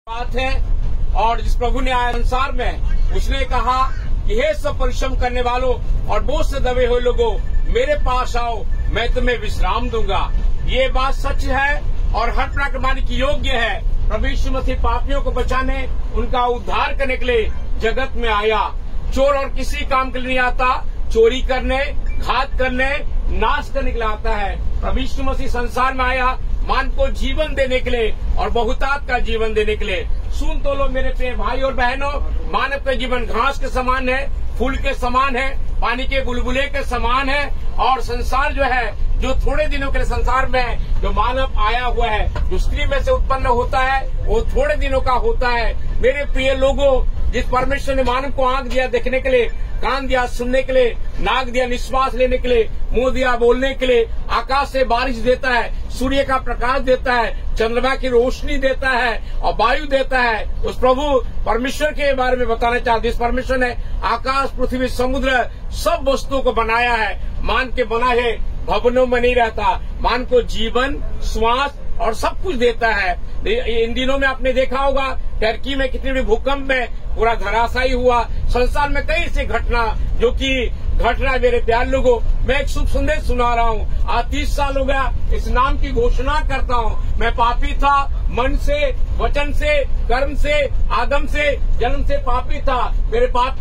बात है। और जिस प्रभु ने आया संसार में, उसने कहा कि हे सब परिश्रम करने वालों और बोझ से दबे हुए लोगों, मेरे पास आओ, मैं तुम्हें विश्राम दूंगा। ये बात सच है और हर प्रकार की योग्य है। प्रभु यीशु मसीह पापियों को बचाने, उनका उद्धार करने के लिए जगत में आया। चोर और किसी काम के लिए नहीं आता, चोरी करने, घात करने, नाश करने के लिए आता है। प्रभु यीशु मसीह संसार में आया मान को जीवन देने के लिए और बहुतायत का जीवन देने के लिए। सुन तो लो मेरे प्रिय भाई और बहनों, मानव का जीवन घास के समान है, फूल के समान है, पानी के बुलबुले के समान है। और संसार जो है, जो थोड़े दिनों के संसार में जो मानव आया हुआ है, जो स्त्री में से उत्पन्न होता है, वो थोड़े दिनों का होता है। मेरे प्रिय लोगों, जिस परमेश्वर ने मानव को आंख दिया देखने के लिए, कान दिया सुनने के लिए, नाक दिया निश्वास लेने के लिए, मुंह दिया बोलने के लिए, आकाश से बारिश देता है, सूर्य का प्रकाश देता है, चंद्रमा की रोशनी देता है और वायु देता है, उस प्रभु परमेश्वर के बारे में बताना चाहते। इस परमेश्वर ने आकाश, पृथ्वी, समुद्र सब वस्तुओं को बनाया है। मान के बना है, भवनों में नहीं रहता। मान को जीवन, श्वास और सब कुछ देता है। इन दिनों में आपने देखा होगा टर्की में कितने भी भूकंप में पूरा धराशायी हुआ। संसार में कई ऐसी घटना जो कि घटना मेरे प्यार लोगों, मैं एक शुभ संदेश सुना रहा हूँ। आज 30 साल हो गया इस नाम की घोषणा करता हूँ। मैं पापी था, मन से, वचन से, कर्म से, आदम से, जन्म से पापी था।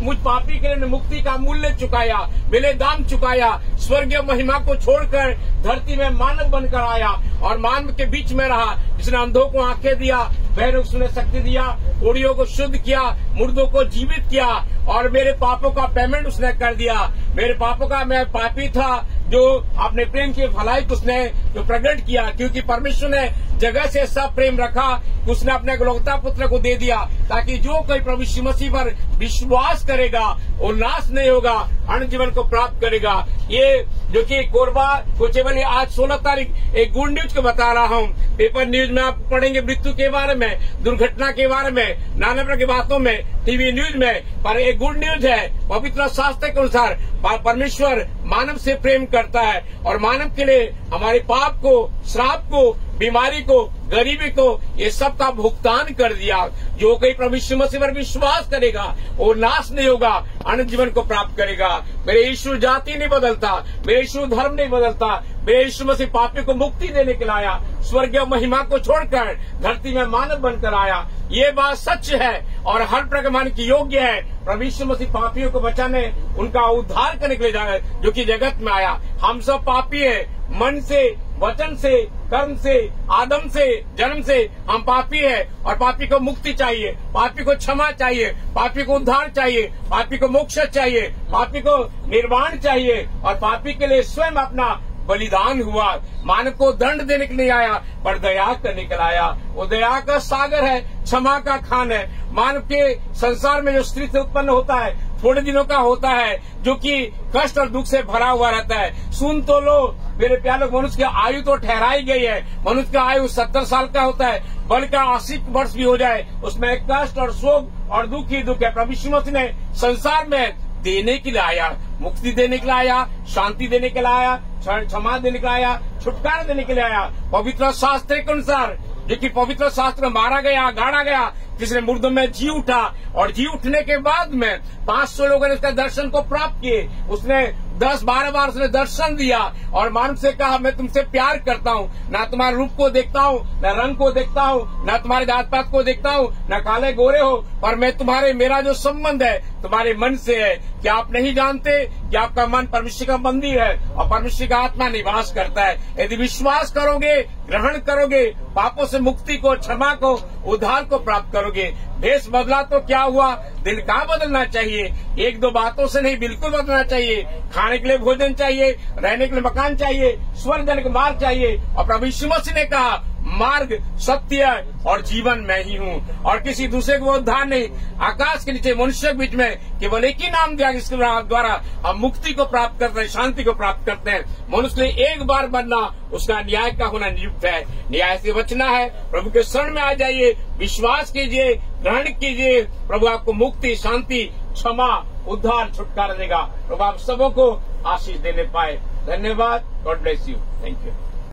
मुझ पापी के लिए मुक्ति का मूल्य चुकाया, मेरे दाम चुकाया। स्वर्गीय महिमा को छोड़कर धरती में मानव बनकर आया और मानव के बीच में रहा। जिसने अंधों को आंखें दिया, बहरों को सुनने शक्ति दिया, कोढ़ियों को शुद्ध किया, मुर्दों को जीवित किया और मेरे पापों का पेमेंट उसने कर दिया। मेरे पापों का, मैं पापी था, जो अपने प्रेम की भलाई को उसने जो प्रकट किया, क्योंकि परमेश्वर ने जगह से सब प्रेम रखा, उसने अपने इकलौता पुत्र को दे दिया, ताकि जो कोई प्रभु यीशु मसीह पर विश्वास करेगा वो नाश नहीं होगा, अनंत जीवन को प्राप्त करेगा। ये जो कि कोरबा कोचेबली आज 16 तारीख एक गुड न्यूज को बता रहा हूँ। पेपर न्यूज में आप पढ़ेंगे मृत्यु के बारे में, दुर्घटना के बारे में, नाना प्रकार की बातों में, टीवी न्यूज में, पर एक गुड न्यूज है। पवित्र शास्त्र के अनुसार परमेश्वर मानव से प्रेम करता है और मानव के लिए हमारे पाप को, श्राप को, बीमारी को, गरीबी को, ये सब का भुगतान कर दिया। जो कोई प्रभु यीशु मसीह पर विश्वास करेगा वो नाश नहीं होगा, अनंत जीवन को प्राप्त करेगा। मेरे यीशु जाति नहीं बदलता, मेरे यीशु धर्म नहीं बदलता। मेरे यीशु मसीह पापी को मुक्ति देने के लिए आया, स्वर्गीय महिमा को छोड़कर धरती में मानव बनकर आया। ये बात सच है और हर प्रकार की योग्य है। प्रभु यीशु मसीह पापियों को बचाने, उनका उद्धार करने के लिए जो कि जगत में आया। हम सब पापी है, मन से, वचन से, कर्म से, आदम से, जन्म से हम पापी है और पापी को मुक्ति चाहिए, पापी को क्षमा चाहिए, पापी को उद्धार चाहिए, पापी को मोक्ष चाहिए, पापी को निर्वाण चाहिए और पापी के लिए स्वयं अपना बलिदान हुआ। मानव को दंड देने के लिए आया पर दया करने के लिए आया। वो दया का सागर है, क्षमा का खान है। मानव के संसार में जो स्त्री से उत्पन्न होता है थोड़े दिनों का होता है, जो कि कष्ट और दुख से भरा हुआ रहता है। सुन तो लो मेरे प्यारे लोग, मनुष्य की आयु तो ठहराई गई है। मनुष्य का आयु 70 साल का होता है, बल्कि 80 वर्ष भी हो जाए उसमें कष्ट और शोक और दुख ही दुख है। प्रभु यीशु मसीह ने संसार में देने के लिए आया, मुक्ति देने के लिए आया, शांति देने के लिए आया, क्षमा देने के लिए आया, छुटकारा देने के लिए आया। पवित्र शास्त्र के अनुसार, जो कि पवित्र शास्त्र में मारा गया, गाड़ा गया, जिसने मुर्दों में जी उठा और जी उठने के बाद में 500 लोगों ने उसका दर्शन को प्राप्त किए। उसने 10-12 बार उसने दर्शन दिया और मानव से कहा मैं तुमसे प्यार करता हूँ, ना तुम्हारे रूप को देखता हूँ, न रंग को देखता हूँ, न तुम्हारे जात पात को देखता हूँ, न काले गोरे हो, पर मैं मेरा जो संबंध है तुम्हारे मन से है। क्या आप नहीं जानते कि आपका मन परमेश्वर का मंदिर है और परमेश्वर का आत्मा निवास करता है। यदि विश्वास करोगे, ग्रहण करोगे, पापों से मुक्ति को, क्षमा को, उद्धार को प्राप्त करोगे। भेष बदला तो क्या हुआ, दिल का बदलना चाहिए। 1-2 बातों से नहीं, बिल्कुल बदलना चाहिए। खाने के लिए भोजन चाहिए, रहने के लिए मकान चाहिए, स्वर्ग जाने का मार्ग चाहिए। और प्रभु यीशु मसीह ने कहा मार्ग, सत्य और जीवन मैं ही हूँ और किसी दूसरे को उद्धार नहीं। आकाश के नीचे मनुष्य के बीच में केवल एक ही नाम दिया जिसके द्वारा हम मुक्ति को प्राप्त करते हैं, शांति को प्राप्त करते हैं। मनुष्य ने एक बार बनना, उसका न्याय का होना नियुक्त है। न्याय से बचना है, प्रभु के शरण में आ जाइए, विश्वास कीजिए, ग्रहण कीजिए। प्रभु आपको मुक्ति, शांति, क्षमा, उद्धार, छुटकारा देगा। प्रभु आप सबों को आशीष देने पाए। धन्यवाद। God bless you. Thank you.